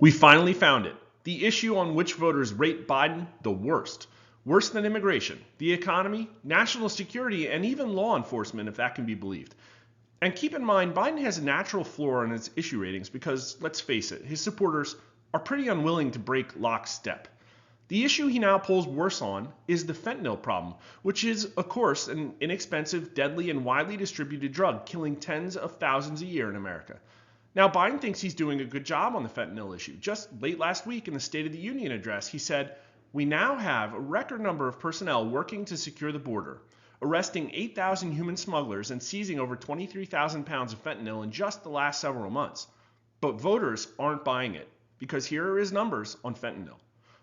We finally found it. The issue on which voters rate Biden the worst. Worse than immigration, the economy, national security, and even law enforcement, if that can be believed. And keep in mind, Biden has a natural floor on his issue ratings because, let's face it, his supporters are pretty unwilling to break lockstep. The issue he now polls worse on is the fentanyl problem, which is, of course, an inexpensive, deadly, and widely distributed drug, killing tens of thousands a year in America. Now, Biden thinks he's doing a good job on the fentanyl issue. Just late last week in the State of the Union address, he said, "We now have a record number of personnel working to secure the border, arresting 8,000 human smugglers and seizing over 23,000 pounds of fentanyl in just the last several months." But voters aren't buying it, because here are his numbers on fentanyl.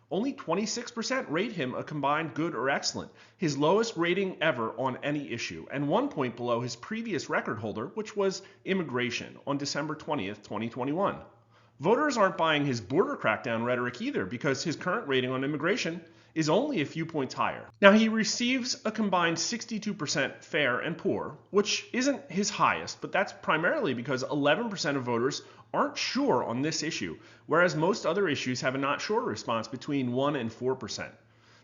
Only 26% rate him a combined good or excellent, his lowest rating ever on any issue, and 1 point below his previous record holder, which was immigration on December 20th, 2021. Voters aren't buying his border crackdown rhetoric either, because his current rating on immigration is only a few points higher. Now, he receives a combined 62% fair and poor, which isn't his highest, but that's primarily because 11% of voters aren't sure on this issue, whereas most other issues have a not sure response between 1 and 4%.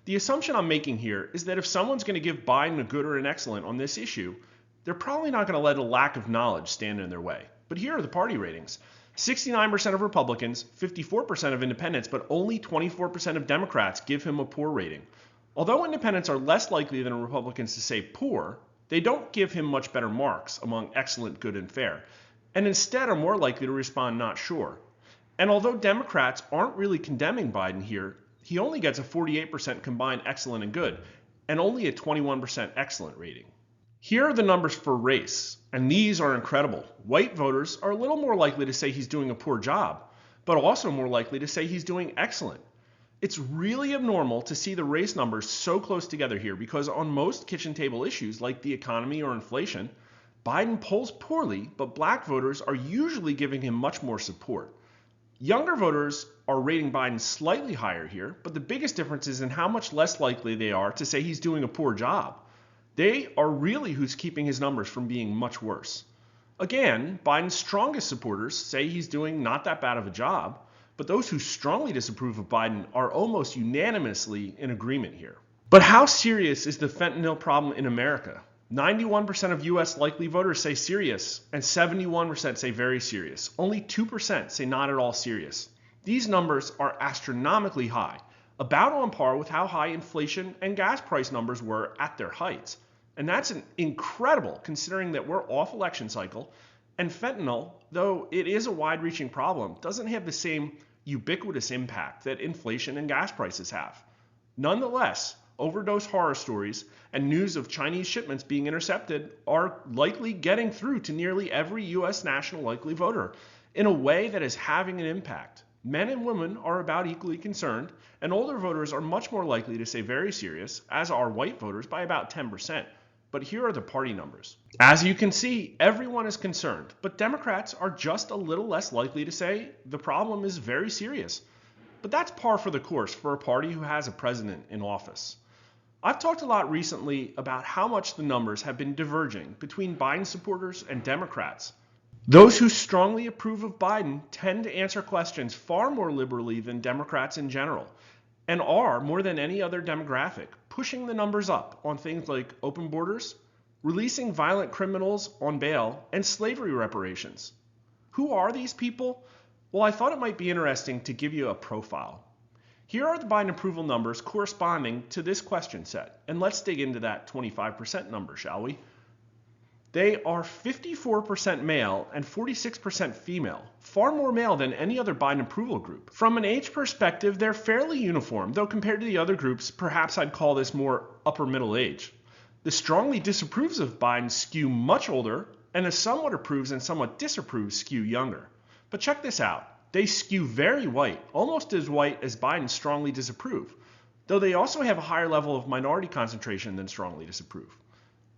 The assumption I'm making here is that if someone's going to give Biden a good or an excellent on this issue, they're probably not going to let a lack of knowledge stand in their way. But here are the party ratings. 69% of Republicans, 54% of independents, but only 24% of Democrats give him a poor rating. Although independents are less likely than Republicans to say poor, they don't give him much better marks among excellent, good, and fair, and instead are more likely to respond not sure. And although Democrats aren't really condemning Biden here, he only gets a 48% combined excellent and good, and only a 21% excellent rating. Here are the numbers for race, and these are incredible. White voters are a little more likely to say he's doing a poor job, but also more likely to say he's doing excellent. It's really abnormal to see the race numbers so close together here because on most kitchen table issues like the economy or inflation, Biden polls poorly, but black voters are usually giving him much more support. Younger voters are rating Biden slightly higher here, but the biggest difference is in how much less likely they are to say he's doing a poor job. They are really who's keeping his numbers from being much worse. Again, Biden's strongest supporters say he's doing not that bad of a job, but those who strongly disapprove of Biden are almost unanimously in agreement here. But how serious is the fentanyl problem in America? 91% of U.S. likely voters say serious, and 71% say very serious. Only 2% say not at all serious. These numbers are astronomically high, about on par with how high inflation and gas price numbers were at their heights. And that's incredible considering that we're off election cycle, and fentanyl, though it is a wide-reaching problem, doesn't have the same ubiquitous impact that inflation and gas prices have. Nonetheless, overdose horror stories and news of Chinese shipments being intercepted are likely getting through to nearly every U.S. national likely voter in a way that is having an impact. Men and women are about equally concerned, and older voters are much more likely to say very serious, as are white voters by about 10%. But here are the party numbers. As you can see, everyone is concerned, but Democrats are just a little less likely to say the problem is very serious. But that's par for the course for a party who has a president in office. I've talked a lot recently about how much the numbers have been diverging between Biden supporters and Democrats. Those who strongly approve of Biden tend to answer questions far more liberally than Democrats in general, and are, more than any other demographic, pushing the numbers up on things like open borders, releasing violent criminals on bail, and slavery reparations. Who are these people? Well, I thought it might be interesting to give you a profile. Here are the Biden approval numbers corresponding to this question set, and let's dig into that 25% number, shall we? They are 54% male and 46% female, far more male than any other Biden approval group. From an age perspective, they're fairly uniform, though compared to the other groups, perhaps I'd call this more upper middle age. The strongly disapproves of Biden skew much older, and the somewhat approves and somewhat disapproves skew younger. But check this out. They skew very white, almost as white as Biden strongly disapprove, though they also have a higher level of minority concentration than strongly disapprove.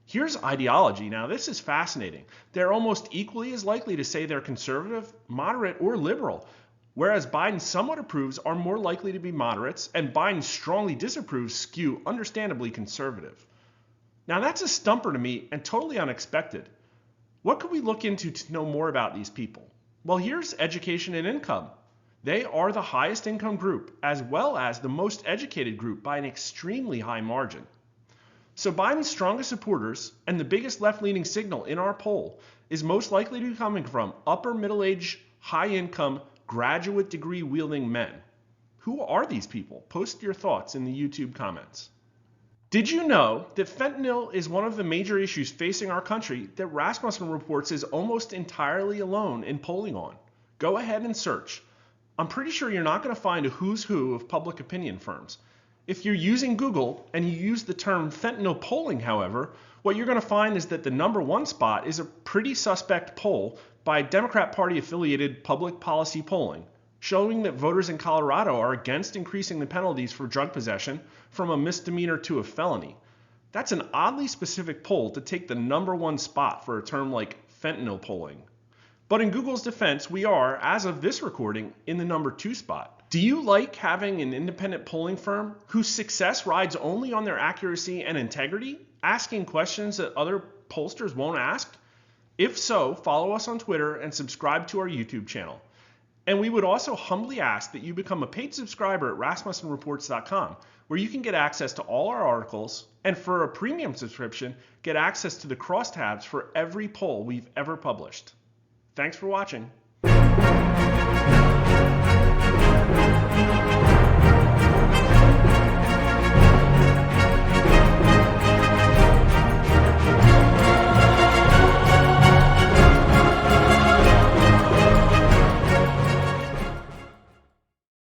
Here's ideology. Now, this is fascinating. They're almost equally as likely to say they're conservative, moderate, or liberal, whereas Biden somewhat approves are more likely to be moderates, and Biden strongly disapproves skew understandably conservative. Now, that's a stumper to me and totally unexpected. What could we look into to know more about these people? Well, here's education and income. They are the highest income group, as well as the most educated group by an extremely high margin. So Biden's strongest supporters and the biggest left-leaning signal in our poll is most likely to be coming from upper middle-aged, high-income, graduate degree-wielding men. Who are these people? Post your thoughts in the YouTube comments. Did you know that fentanyl is one of the major issues facing our country that Rasmussen reports is almost entirely alone in polling on? Go ahead and search. I'm pretty sure you're not going to find a who's who of public opinion firms. If you're using Google and you use the term fentanyl polling, however, what you're going to find is that the #1 spot is a pretty suspect poll by Democrat Party affiliated Public Policy Polling, showing that voters in Colorado are against increasing the penalties for drug possession from a misdemeanor to a felony. That's an oddly specific poll to take the #1 spot for a term like fentanyl polling. But in Google's defense, we are, as of this recording, in the #2 spot. Do you like having an independent polling firm whose success rides only on their accuracy and integrity, asking questions that other pollsters won't ask? If so, follow us on Twitter and subscribe to our YouTube channel. And we would also humbly ask that you become a paid subscriber at RasmussenReports.com, where you can get access to all our articles, and for a premium subscription, get access to the crosstabs for every poll we've ever published. Thanks for watching.